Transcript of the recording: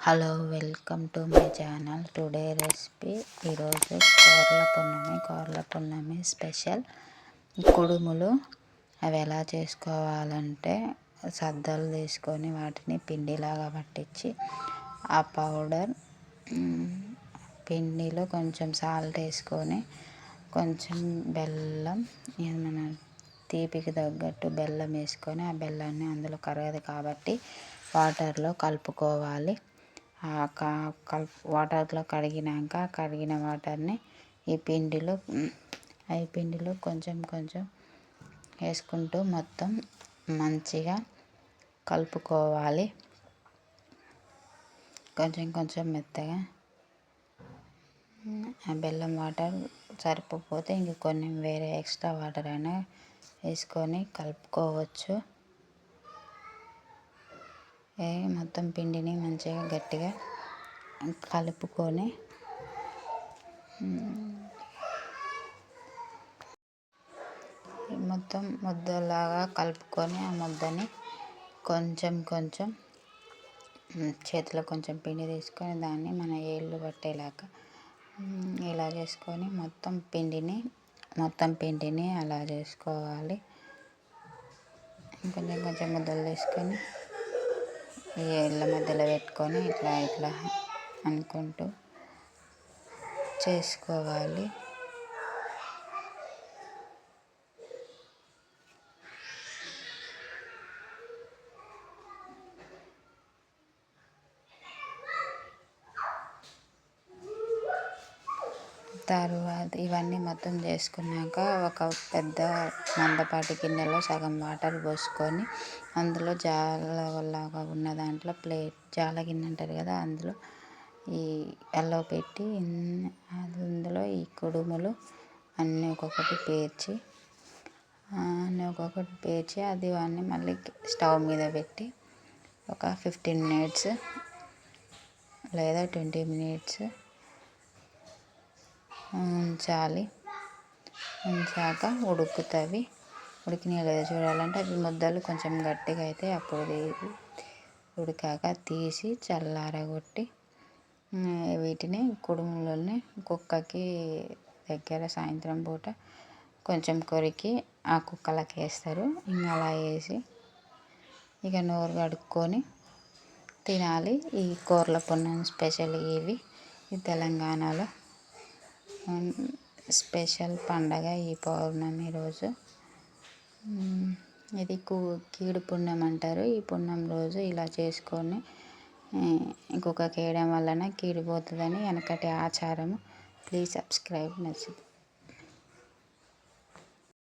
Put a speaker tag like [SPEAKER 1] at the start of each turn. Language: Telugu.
[SPEAKER 1] Hello, welcome to my channel. Today recipe ఈరోజు కోర్ల పున్నమి స్పెషల్ కుడుములు. అవి ఎలా చేసుకోవాలంటే సద్దలు తీసుకొని వాటిని పిండిలాగా పట్టించి ఆ పౌడర్ పిండిలో కొంచెం సాల్ట్ వేసుకొని కొంచెం బెల్లం, మన తీపికి తగ్గట్టు బెల్లం వేసుకొని ఆ బెల్లాన్ని అందులో కరగదు కాబట్టి వాటర్లో కలుపుకోవాలి. వాటర్లో కడిగిన వాటర్ని ఈ పిండిలో కొంచెం కొంచెం వేసుకుంటూ మొత్తం మంచిగా కలుపుకోవాలి. కొంచెం కొంచెం మెత్తగా. ఆ బెల్లం వాటర్ సరిపోతే ఇంక కొన్ని వేరే ఎక్స్ట్రా వాటర్ అయినా వేసుకొని కలుపుకోవచ్చు. మొత్తం పిండిని మంచిగా గట్టిగా కలుపుకొని మొత్తం ముద్దలాగా కలుపుకొని ఆ ముద్దని కొంచెం కొంచెం చేతిలో కొంచెం పిండి తీసుకొని దాన్ని మన ఏళ్ళు పట్టేలాగా ఇలా చేసుకొని మొత్తం పిండిని అలా చేసుకోవాలి. కొంచెం కొంచెం ముద్దలు తీసుకొని ఈ ఏళ్ళ మధ్యలో పెట్టుకొని ఇట్లా ఇట్లా అనుకుంటూ చేసుకోవాలి. తర్వాత ఇవన్నీ మొత్తం చేసుకున్నాక ఒక పెద్ద మందపాటి గిన్నెలో సగం వాటర్ పోసుకొని అందులో జాలలాగా ఉన్న దాంట్లో జాల గిన్నె అంటారు కదా, అందులో ఈ అల్లో పెట్టి అందులో ఈ కుడుములు అన్నీ ఒక్కొక్కటి పేర్చి అది అన్నీ మళ్ళీ స్టవ్ మీద పెట్టి ఒక 15 minutes లేదా 20 minutes ఉంచాక ఉడికినాయో లేదో చూడాలంటే అవి ముద్దలు కొంచెం గట్టిగా అయితే అప్పుడు ఉడికాక తీసి చల్లారగొట్టి వీటిని కుడుములని కుక్కకి దగ్గర సాయంత్రం పూట కొంచెం కొరికి ఆ కుక్కలకి వేస్తారు. ఇంకా అలా వేసి ఇక నోరు కడుక్కొని తినాలి. ఈ కోర్ల పున్నమి స్పెషల్ ఇవి. ఈ తెలంగాణలో స్పెషల్ పండగ ఈ పౌర్ణమి రోజు. ఇది కీడు పుణ్యం అంటారు. ఈ పుణ్యం రోజు ఇలా చేసుకొని ఇంకొకరికి వేయడం వలన కీడు పోతుందని వెనకటి ఆచారము. Please subscribe. నచ్చింది.